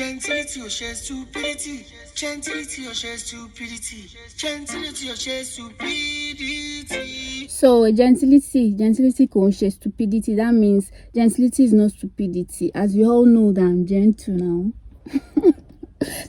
Gentility or share stupidity. Gentility or share stupidity. Gentility or share stupidity. So gentility can share stupidity. That means gentility is not stupidity. As we all know that I'm gentle now.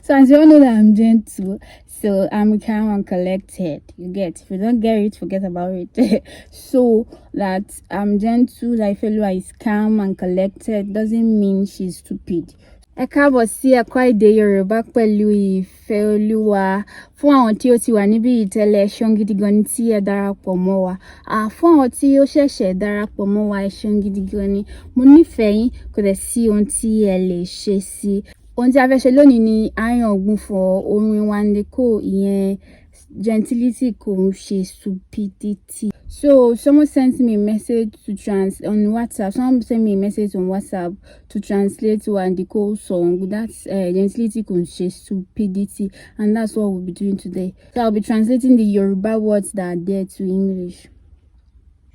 So as you all know that I'm gentle, so I'm calm and collected. You get? If you don't get it, forget about it. So that I'm gentle, that Ifelua is calm and collected doesn't mean she's stupid. Ẹ káàbọ̀ sí ẹ̀kọ́ èdè Yorùbá pẹ̀lú Ìfẹ́olúwa. Fún àwọn tí ó ti wà níbí ìtẹ́lẹ̀, ẹ ṣeun gidi gan ni tí ẹ darapọ̀ mọ́ wa. Fún àwọn tí ó ṣẹ̀ṣẹ̀ darapọ̀ mọ́ wa, ẹ ṣeun gidi gan ni. Mo nífẹ̀ẹ́ yín, kò dẹ̀ sí ohun tí ẹ lè ṣe sí. Ohun tí a fẹ́ ṣe lónìí ni Aáyan Ògbufọ orin Wande kò ìyẹn gentility kò ń ṣe stupidity. So someone sent me a message on WhatsApp. Someone sent me a message on WhatsApp to translate Wande Co's song. That's gentility kò ń ṣe stupidity, and that's what we'll be doing today. So I'll be translating the Yoruba words that are there to English.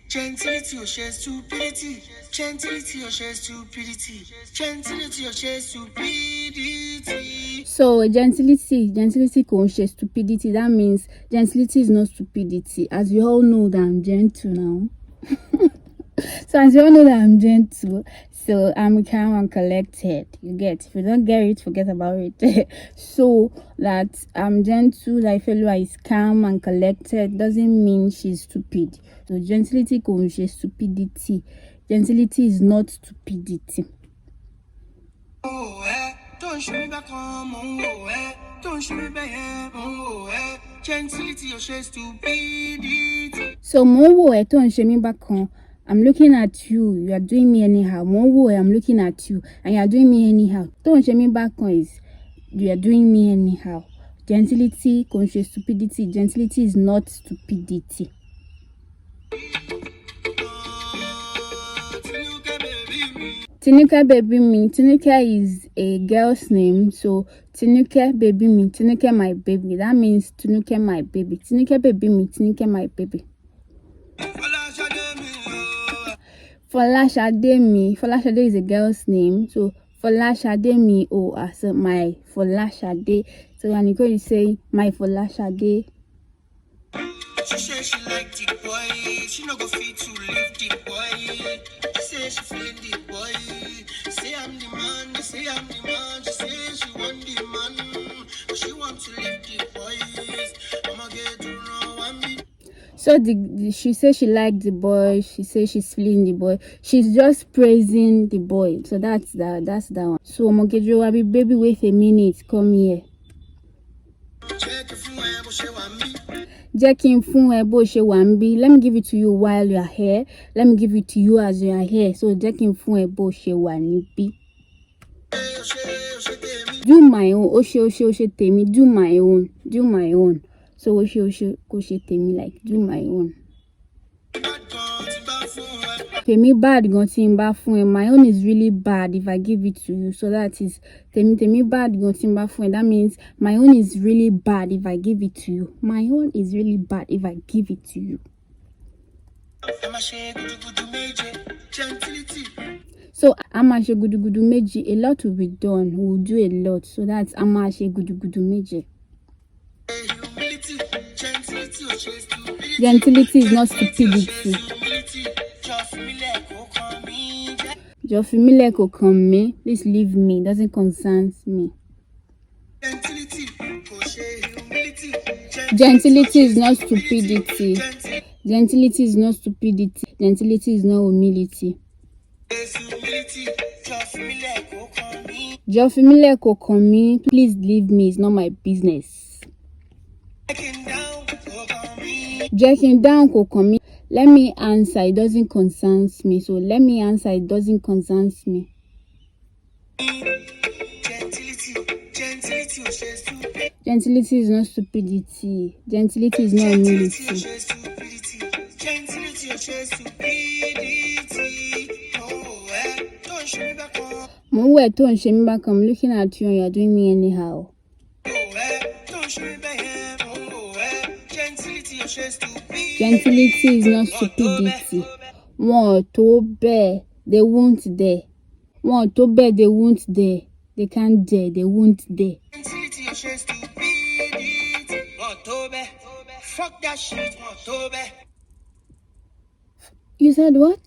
Gentility or share stupidity. Gentility or share stupidity. Gentility or share stupidity. So gentility kò ń ṣe stupidity. That means gentility is not stupidity. As we all know that I'm gentle now. So as you all know that I'm gentle, so I'm calm and collected. You get? If you don't get it, forget about it. So that I'm gentle, that Ifelua is calm and collected doesn't mean she's stupid. So gentility kò ń ṣe stupidity. Gentility is not stupidity. Don't show me back on don't show me back gentility or share stupidity. So mo wo ẹ tó ń ṣe mí bákan. I'm looking at you. You are doing me anyhow. Mo wo ẹ, I'm looking at you, and you are doing me anyhow. Tó ń ṣe mí bákan is you are doing me anyhow. Gentility kò ń ṣe stupidity. Gentility is not stupidity. Tinuke baby me. Tinuke is a girl's name, so Tinuke baby me. Tinuke my baby. That means Tinuke my baby. Tinuke baby me. Tinuke my baby. Folashade me. Folashade is a girl's name, so Folashade me as my Folashade. So when you go to say my Folashade. She said she like the boy. She no go fit to leave the boy. She say she feeling the boy. Say I'm the man. Say I'm the man. She say she want the man, but she want to leave the boys. I'ma get to know one me. So she says she liked the boy. She says she's feeling the boy. She's just praising the boy. So that's that one. So Mogejo Wabi, baby, wait a minute. Come here. Let me give it to you while you are here. Let me give it to you as you are here. So do my own. Temi. Do my own. Do my own. So temi, like do my own. Temi bad gon timba fun. My own is really bad if I give it to you. So that is temi bad gon timba fun. That means my own is really bad if I give it to you. My own is really bad if I give it to you. So Amashe gudu meji, a lot will be done. We'll do a lot. So that's Amashe gudu meji. Gentility is not stupidity. Jofimile ko kan me. Please leave me. Doesn't concern me. Gentility is not stupidity. Gentility is not stupidity. Gentility is not humility. Jofimile ko kan me. Please leave me. It's not my business. Jacking down ko kan me. Let me answer, it doesn't concern me. So let me answer, it doesn't concern me. Gentility is not stupidity. Gentility is not humility. I'm looking at you and you're doing me anyhow. Gentility is not stupidity. Wọ́n tó bẹ́ẹ̀, they won't there. Wọ́n tó bẹ́ẹ̀, they won't there. They can't dare. They won't dare. Gentility, you show stupidity. Fuck that shit. You said what?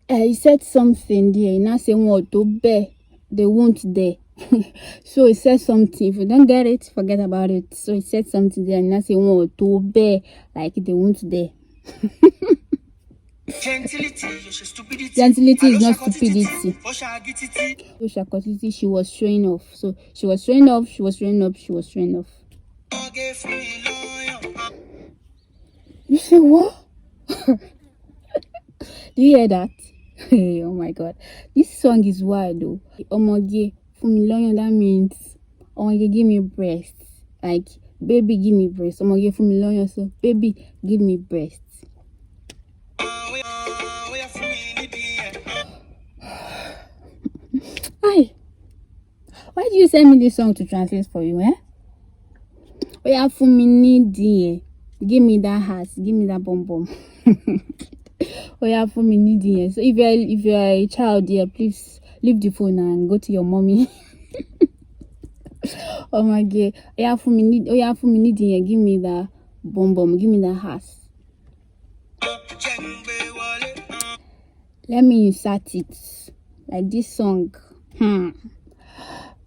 You said something there. You now say what to bear. They won't dare. So he said something. If you don't get it, forget about it. So he said something there. And now say what to bear. Like they won't dare. Gentility, you show stupidity. Gentility is not stupidity. She was showing off. So she was showing off. She was showing off. She was showing off. You say what? Do you hear that? Hey, oh my god. This song is wild though. Omoge, for me long, that means Omoge, give me breast. Like, baby, give me breast. Omoge, for me long, so baby, give me breast. Hi. Why do you send me this song to translate for you, eh? Oh yeah, for me need dear. Give me that heart. Give me that bum bum. Oh yeah, for me need dear. So if you're a child, dear, please leave the phone and go to your mommy. Oh my god. Oh yeah, for me need dear. Give me that bum bum. Give me that heart. Let me insert it. Like this song.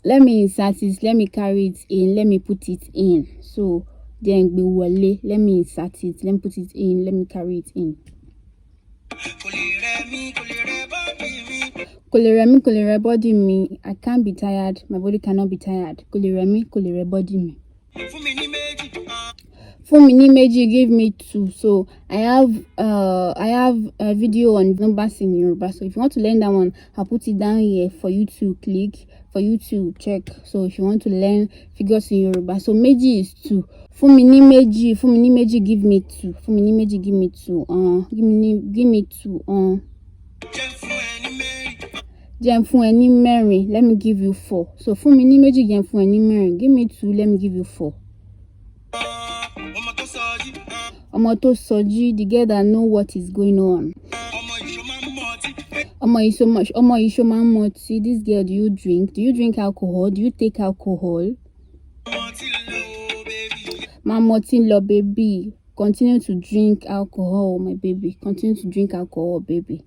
Let me insert it. Let me carry it in. Let me put it in. So then be wale. Let me insert it. Let me put it in. Let me carry it in. Kolere body me. I can't be tired. My body cannot be tired. Kolere body me. For mini meji give me 2. So I have a video on numbers in Yoruba. So if you want to learn that one, I'll put it down here for you to click, for you to check. So if you want to learn figures in Yoruba, so meji is 2. For mini meji give me 2. For mini meji give me 2. Give me 2. Jenfun any Mary, let me give you 4. So for mini meji jenfun any Mary, give me 2. Let me give you 4. Omoto Soji, the girl that know what is going on. This girl, do you drink? Do you drink alcohol? Do you take alcohol? Mamotin lo baby. Continue to drink alcohol, my baby. Continue to drink alcohol, baby.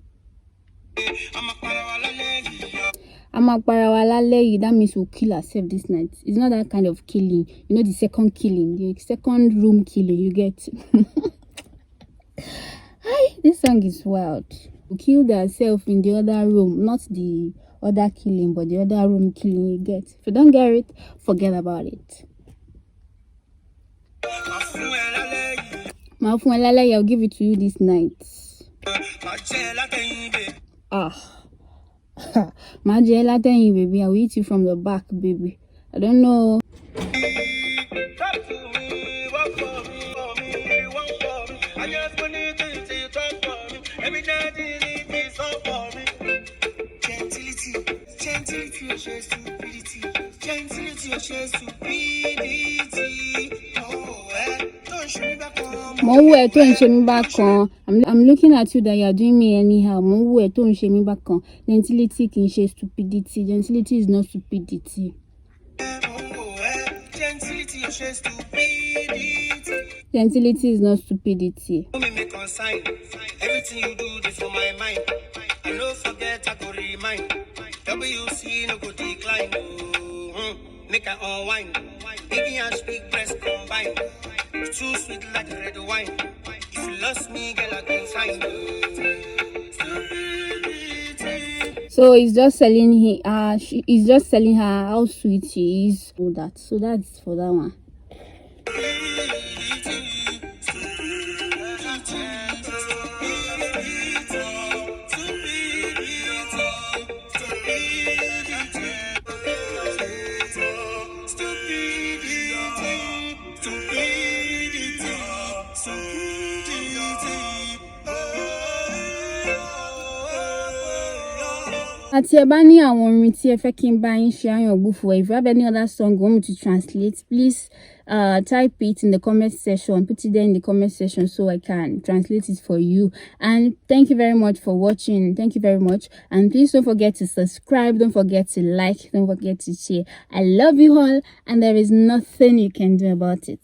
That means we'll kill ourselves this night. It's not that kind of killing. You know, the second killing, the second room killing, you get. Hi, this song is wild. We killed ourselves in the other room, not the other killing, but the other room killing, you get. If you don't get it, forget about it. I'll give it to you this night. Majela, baby, I'll eat you from the back, baby. I don't know. Gentility, you show stupidity. Gentility, you show stupidity. Don't show me back on. I'm looking at you that you are doing me anyhow. Don't show me back on. Gentility can show stupidity. Gentility is not stupidity. Gentility, you show stupidity. Gentility is not stupidity. Everything you do is for my mind. I don't forget, I go remind. WC no go decline. Make I unwind. Biggie and speak breast combined. Too sweet like red wine. If you lost me, girl, I can find. So he's just telling he's just telling her how sweet she is. All that. So that's for that one. Tí ẹ bá ní àwọn orin tí ẹ fẹ́ kí n bá yín ṣe Aáyan Ògbufọ, if you have any other song you want me to translate, please type it in the comment section, put it there in the comment section so I can translate it for you. And thank you very much for watching. Thank you very much, and please don't forget to subscribe, don't forget to like, don't forget to share. I love you all, and there is nothing you can do about it.